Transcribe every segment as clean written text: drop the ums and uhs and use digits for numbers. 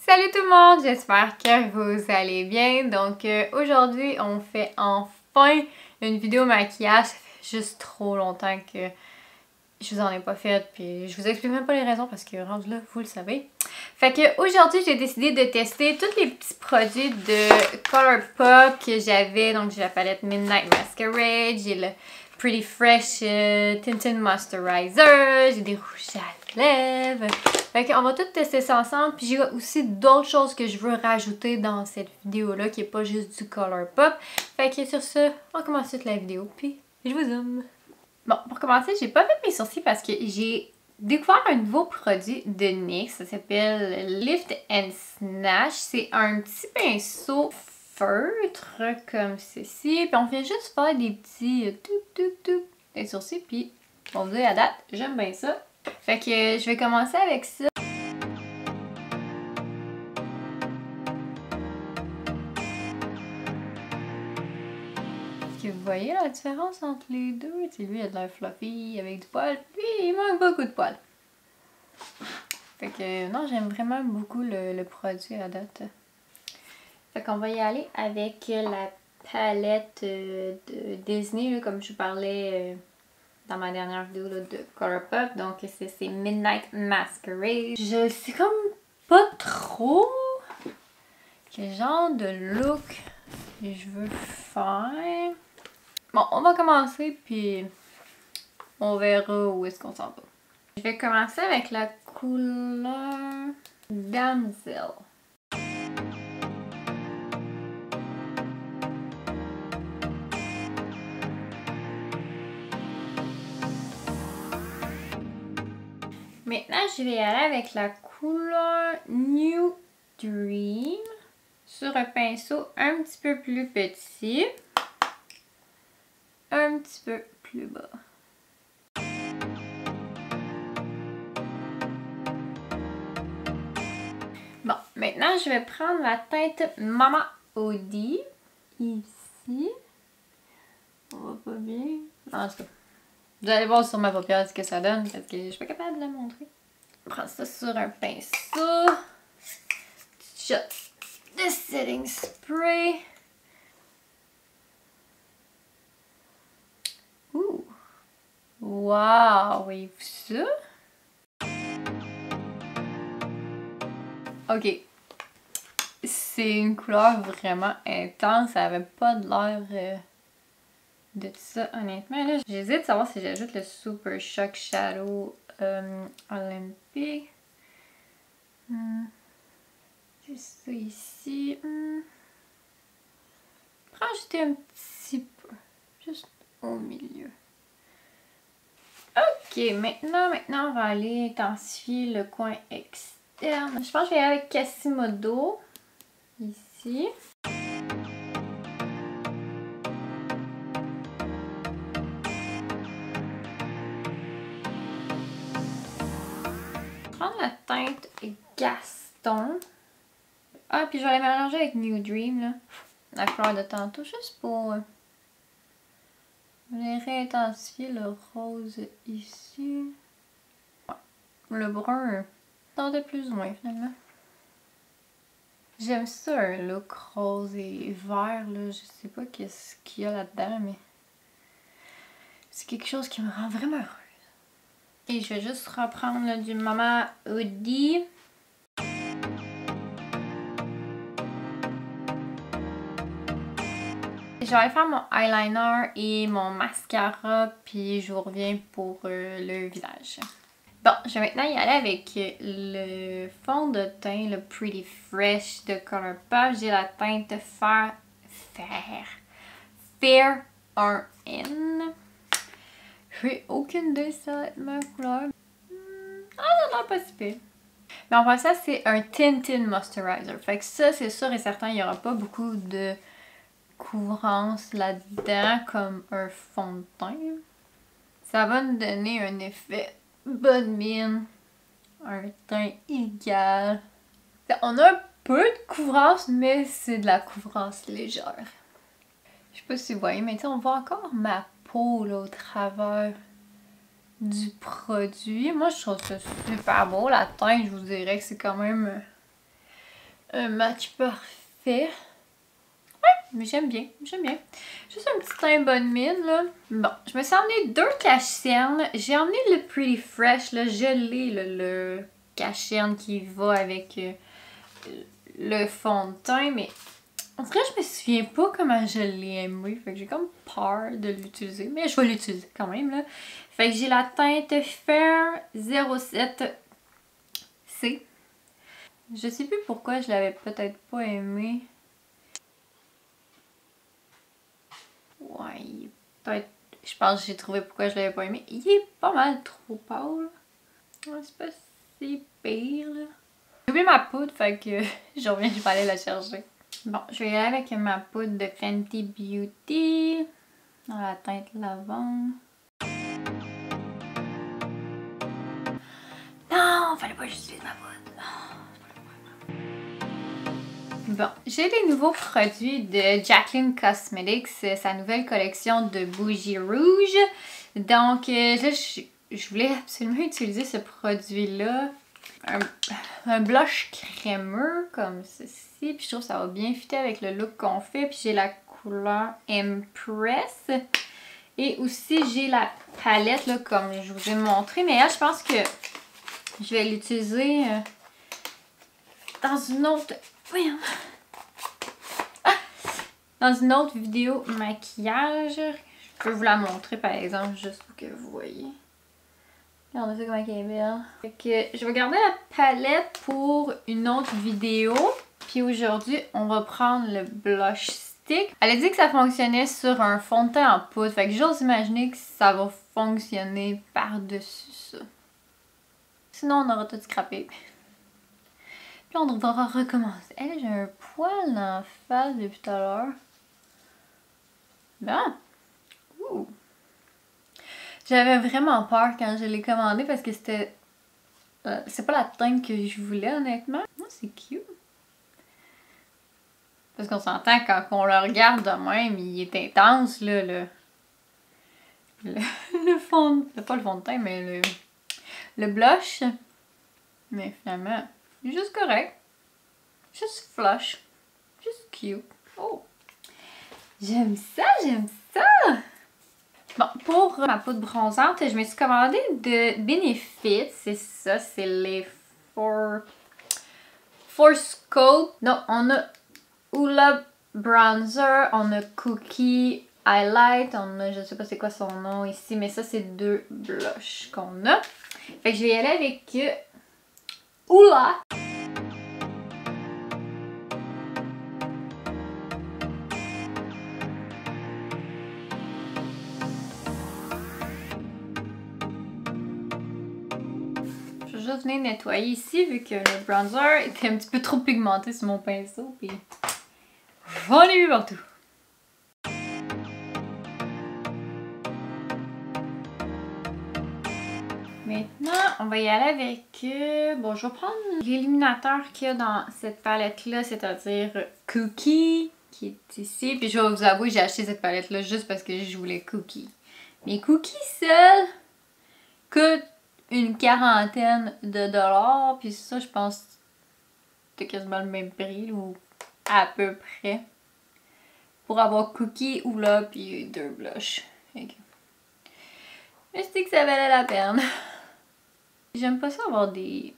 Salut tout le monde, j'espère que vous allez bien. Donc aujourd'hui on fait enfin une vidéo maquillage. Ça fait juste trop longtemps que je vous en ai pas fait, puis je vous explique même pas les raisons parce que rendu là, vous le savez. Fait que aujourd'hui j'ai décidé de tester tous les petits produits de Colourpop que j'avais. Donc j'ai la palette Midnight Masquerade, j'ai le Pretty Fresh Tinted Moisturizer, j'ai des rouges à lèvres. Fait qu'on va tout tester ça ensemble. Puis j'ai aussi d'autres choses que je veux rajouter dans cette vidéo-là qui est pas juste du Colourpop. Fait que sur ce, on commence toute la vidéo. Puis je vous zoome. Bon, pour commencer, j'ai pas fait mes sourcils parce que j'ai découvert un nouveau produit de NYX. Ça s'appelle Lift and Snatch. C'est un petit pinceau feutre comme ceci. Puis on fait juste faire des petits des sourcils. Puis on vous dit à date, j'aime bien ça. Fait que je vais commencer avec ça. Est-ce que vous voyez la différence entre les deux? T'sais, lui, il a de l'air fluffy avec du poil, puis il manque beaucoup de poil. Fait que non, j'aime vraiment beaucoup le produit à date. Fait qu'on va y aller avec la palette de Disney, là, comme je vous parlais dans ma dernière vidéo là, de Colourpop. Donc c'est Midnight Masquerade. Je sais comme pas trop quel genre de look je veux faire. Bon, on va commencer puis on verra où est-ce qu'on s'en va. Je vais commencer avec la couleur Damsel. Maintenant, je vais aller avec la couleur New Dream sur un pinceau un petit peu plus petit, un petit peu plus bas. Bon, maintenant, je vais prendre la teinte Mama Odie, ici. On va pas bien. Non, en tout cas. Vous allez voir sur ma paupière ce que ça donne parce que je suis pas capable de la montrer. Je prends ça sur un pinceau. Shot de setting spray. Ouh! Wow! Voyez-vous ça? Ok. C'est une couleur vraiment intense. Ça avait pas de l'air de ça, honnêtement. J'hésite de savoir si j'ajoute le Super Shock Shadow Olympique. C'est ça ici. Je vais rajouter un petit peu. Juste au milieu. Ok, maintenant on va aller intensifier le coin externe. Je pense que je vais aller avec Quasimodo. Ici. Prendre la teinte Gaston. Ah, puis je vais aller mélanger avec New Dream, là. La couleur de tantôt, juste pour réintensifier le rose ici. Ouais. Le brun tentait plus ou moins, finalement. J'aime ça, un look rose et vert, là. Je sais pas qu'est-ce qu'il y a là-dedans, mais c'est quelque chose qui me rend vraiment heureuse. Et je vais juste reprendre là, du Mama Odie. Je vais aller faire mon eyeliner et mon mascara, puis je vous reviens pour le visage. Bon, je vais maintenant y aller avec le fond de teint, le Pretty Fresh de Colourpop. J'ai la teinte Fair RN. J'ai aucune idée ça va être ma couleur. Ah, ça n'a pas si pire. Mais en fait, ça, c'est un Tinted Moisturizer. Fait que ça, c'est sûr et certain, il n'y aura pas beaucoup de couvrance là-dedans comme un fond de teint. Ça va nous donner un effet bonne mine, un teint égal. On a un peu de couvrance, mais c'est de la couvrance légère. Je sais pas si vous voyez, mais on voit encore ma peau là, au travers du produit. Moi, je trouve ça super beau. La teinte, je vous dirais que c'est quand même un match parfait. Mais j'aime bien, j'aime bien. Juste un petit teint bonne mine, là. Bon, je me suis emmené 2 cache-cernes. J'ai emmené le Pretty Fresh, là. Je l'ai, le cache-cerne qui va avec le fond de teint. Mais en tout cas, je me souviens pas comment je l'ai aimé. Fait que j'ai comme peur de l'utiliser. Mais je vais l'utiliser quand même, là. Fait que j'ai la teinte Fair 07 C. Je sais plus pourquoi je l'avais peut-être pas aimé. Ouais, peut-être. Je pense que j'ai trouvé pourquoi je l'avais pas aimé. Il est pas mal trop pâle. Ouais, c'est pas si pire, là. J'ai oublié ma poudre, fait que je reviens, je vais aller la chercher. Bon, je vais y aller avec ma poudre de Fenty Beauty. Dans la teinte lavande. Non, fallait pas que j'utilise ma poudre. Bon, j'ai les nouveaux produits de Jaclyn Cosmetics, sa nouvelle collection de bougies rouges. Donc là, je voulais absolument utiliser ce produit-là. Un blush crémeux comme ceci. Puis je trouve que ça va bien fitter avec le look qu'on fait. Puis j'ai la couleur Impress. Et aussi j'ai la palette là, comme je vous ai montré. Mais là, je pense que je vais l'utiliser dans une autre... Voyons. Dans une autre vidéo maquillage. Je peux vous la montrer par exemple, juste pour que vous voyez. Regardez ça comment elle est belle. Fait que je vais garder la palette pour une autre vidéo. Puis aujourd'hui, on va prendre le blush stick. Elle a dit que ça fonctionnait sur un fond de teint en poudre. Fait que j'ose imaginer que ça va fonctionner par-dessus ça. Sinon, on aura tout scrappé. Puis on devra recommencer. Hey, j'ai un poil dans la face depuis tout à l'heure. Bon. Ouh. J'avais vraiment peur quand je l'ai commandé parce que c'était... c'est pas la teinte que je voulais, honnêtement. Oh, c'est cute. Parce qu'on s'entend quand on le regarde de même, il est intense, là, le fond... Pas le fond de teint, mais le blush. Mais finalement, il est juste correct. Juste flush. Juste cute. Oh! J'aime ça, j'aime ça! Bon, pour ma poudre bronzante, je me suis commandé de Benefit. C'est ça, c'est les Scope. Non, on a Hoola Bronzer, on a Cookie Highlight, on a, je sais pas c'est quoi son nom ici, mais ça c'est 2 blushs qu'on a. Fait que je vais y aller avec Hoola. Je vais juste venir nettoyer ici vu que le bronzer était un petit peu trop pigmenté sur mon pinceau. Puis j'en ai vu partout. Maintenant, on va y aller avec... bon, je vais prendre l'illuminateur qu'il y a dans cette palette-là, c'est-à-dire Cookie, qui est ici. Puis je vais vous avouer, j'ai acheté cette palette-là juste parce que je voulais Cookie. Mais Cookie seul coûte une quarantaine de dollars. Puis ça, je pense que c'est quasiment le même prix, ou à peu près. Pour avoir Cookie, Hoola, puis 2 blushs. Okay. Mais je dis que ça valait la peine. J'aime pas ça avoir des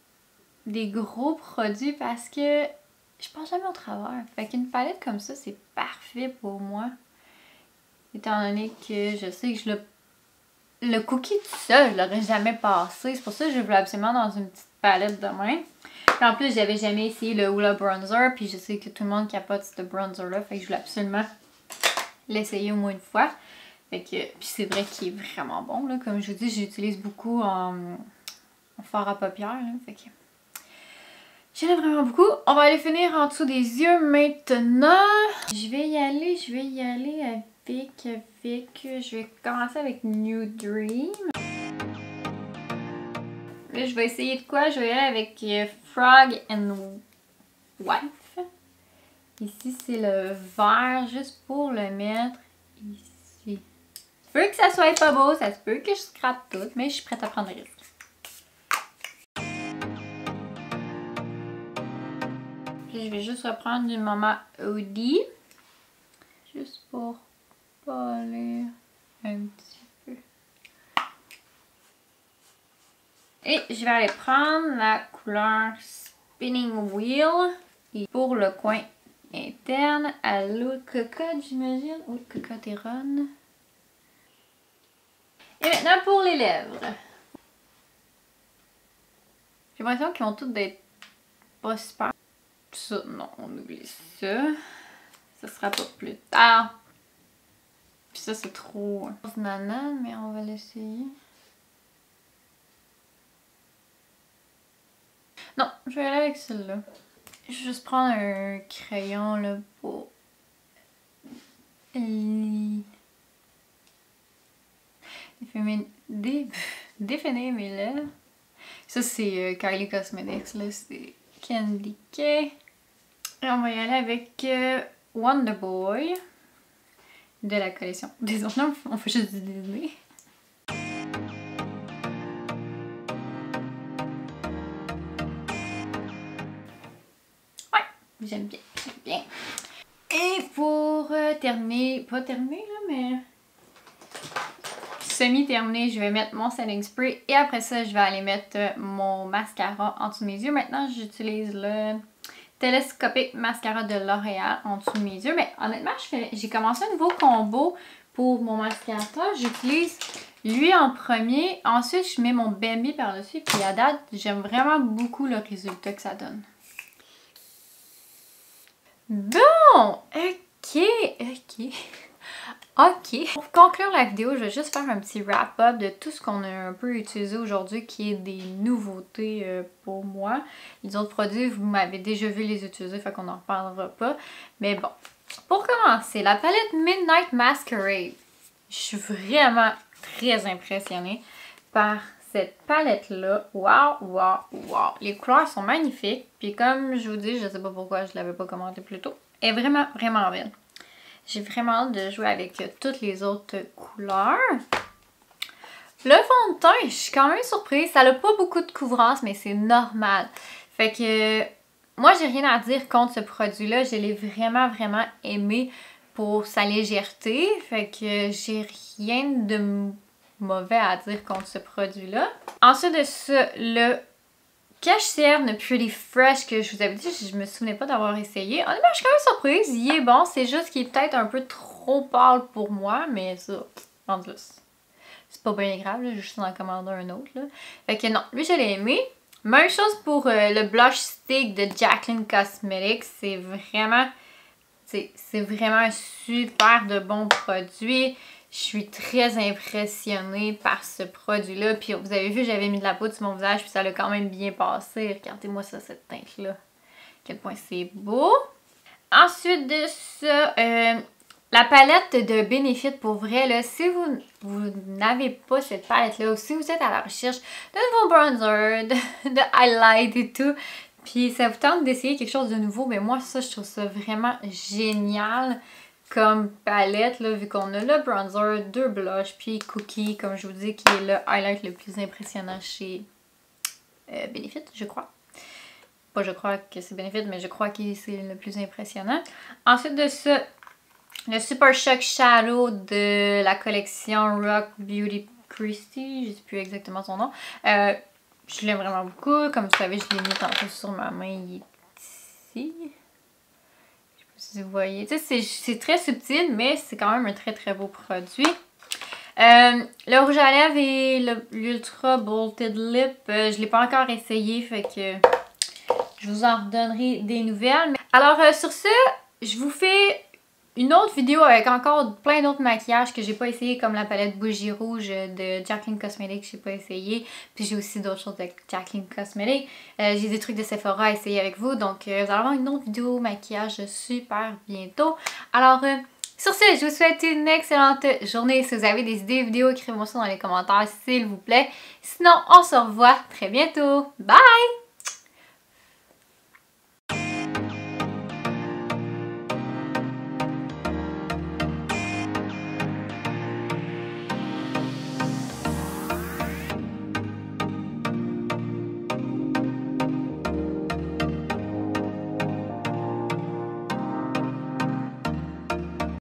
gros produits parce que je pense jamais au travers. Fait qu'une palette comme ça, c'est parfait pour moi. Étant donné que je sais que le cookie tout seul, je l'aurais jamais passé. C'est pour ça que je voulais absolument dans une petite palette de même. Et en plus, j'avais jamais essayé le Hoola Bronzer. Puis je sais que tout le monde capote ce bronzer-là. Fait que je voulais absolument l'essayer au moins une fois. Fait que, puis c'est vrai qu'il est vraiment bon. Là. Comme je vous dis, j'utilise beaucoup en fard à paupières. Là. Fait que j'en ai vraiment beaucoup. On va aller finir en dessous des yeux maintenant. Je vais y aller avec... Je vais commencer avec New Dream. Là, je vais essayer de quoi? Je vais y aller avec Frog and Wife. Ici, c'est le vert, juste pour le mettre ici. Ça se peut que ça soit pas beau, ça se peut que je scrape tout, mais je suis prête à prendre le risque. Puis je vais juste reprendre du Mama Odie. Juste pour polir un petit peu. Et je vais aller prendre la couleur Spinning Wheel. Et pour le coin interne, à l'eau de cocotte, j'imagine. Eau de cocotte et ron. Et maintenant pour les lèvres. J'ai l'impression qu'ils vont tous être pas super. Ça, non, on oublie ça. Ça sera pas plus tard. Puis ça, c'est trop banane, mais on va l'essayer. Non, je vais aller avec celle-là. Je vais juste prendre un crayon là pour définir mes lèvres. Ça, c'est Kylie Cosmetics, là, c'est Candy K. Et on va y aller avec Wonder Boy de la collection. Désolé, on fait juste du Disney. Ouais, j'aime bien, j'aime bien. Et pour terminer, pas terminer là, mais semi-terminé, je vais mettre mon setting spray et après ça, je vais aller mettre mon mascara en dessous de mes yeux. Maintenant, j'utilise le Telescopic Mascara de L'Oréal en dessous de mes yeux. Mais honnêtement, j'ai commencé un nouveau combo pour mon mascara. J'utilise lui en premier. Ensuite, je mets mon Bambi par-dessus. Puis à date, j'aime vraiment beaucoup le résultat que ça donne. Bon! Ok. Pour conclure la vidéo, je vais juste faire un petit wrap-up de tout ce qu'on a un peu utilisé aujourd'hui qui est des nouveautés pour moi. Les autres produits, vous m'avez déjà vu les utiliser, fait qu'on n'en reparlera pas. Mais bon, pour commencer, la palette Midnight Masquerade. Je suis vraiment très impressionnée par cette palette-là. Wow! Les couleurs sont magnifiques. Puis comme je vous dis, je sais pas pourquoi je l'avais pas commenté plus tôt. Elle est vraiment belle. J'ai vraiment hâte de jouer avec toutes les autres couleurs. Le fond de teint, je suis quand même surprise. Ça n'a pas beaucoup de couvrance, mais c'est normal. Fait que moi, j'ai rien à dire contre ce produit-là. Je l'ai vraiment aimé pour sa légèreté. Fait que j'ai rien de mauvais à dire contre ce produit-là. Ensuite de ça, le cache-cerne Pretty Fresh que je vous avais dit, je me souvenais pas d'avoir essayé. Honnêtement, je suis quand même surprise. Il est bon, c'est juste qu'il est peut-être un peu trop pâle pour moi, mais ça, rendu là, c'est pas bien grave, là, je vais juste en commander un autre. Là. Fait que non, lui je l'ai aimé. Même chose pour le blush stick de Jaclyn Cosmetics. C'est vraiment un super de bon produit. Je suis très impressionnée par ce produit-là. Puis vous avez vu, j'avais mis de la poudre sur mon visage, puis ça l'a quand même bien passé. Regardez-moi ça, cette teinte-là. À quel point c'est beau. Ensuite de ça, la palette de Benefit, pour vrai, là, si vous n'avez pas cette palette-là, ou si vous êtes à la recherche de nouveaux bronzers, de highlight et tout, puis ça vous tente d'essayer quelque chose de nouveau, mais moi, ça, je trouve ça vraiment génial comme palette, là, vu qu'on a le bronzer, 2 blushs, puis Cookie, comme je vous dis, qui est le highlight le plus impressionnant chez Benefit, je crois. Pas je crois que c'est Benefit, mais je crois que c'est le plus impressionnant. Ensuite de ça, le Super Shock Shadow de la collection Rock Beauty Christie, je ne sais plus exactement son nom. Je l'aime vraiment beaucoup. Comme vous savez, je l'ai mis tantôt sur ma main, il est ici. Si vous voyez, tu sais, c'est très subtil, mais c'est quand même un très beau produit. Le rouge à lèvres et l'Ultra Bolted Lip, je ne l'ai pas encore essayé, fait que je vous en redonnerai des nouvelles. Alors, sur ce, je vous fais une autre vidéo avec encore plein d'autres maquillages que j'ai pas essayé, comme la palette Bougie Rouge de Jaclyn Cosmetics, j'ai pas essayé. Puis j'ai aussi d'autres choses de Jaclyn Cosmetics. J'ai des trucs de Sephora à essayer avec vous. Donc vous allez avoir une autre vidéo maquillage super bientôt. Alors sur ce, je vous souhaite une excellente journée. Si vous avez des idées vidéos, écrivez-moi ça dans les commentaires s'il vous plaît. Sinon, on se revoit très bientôt. Bye!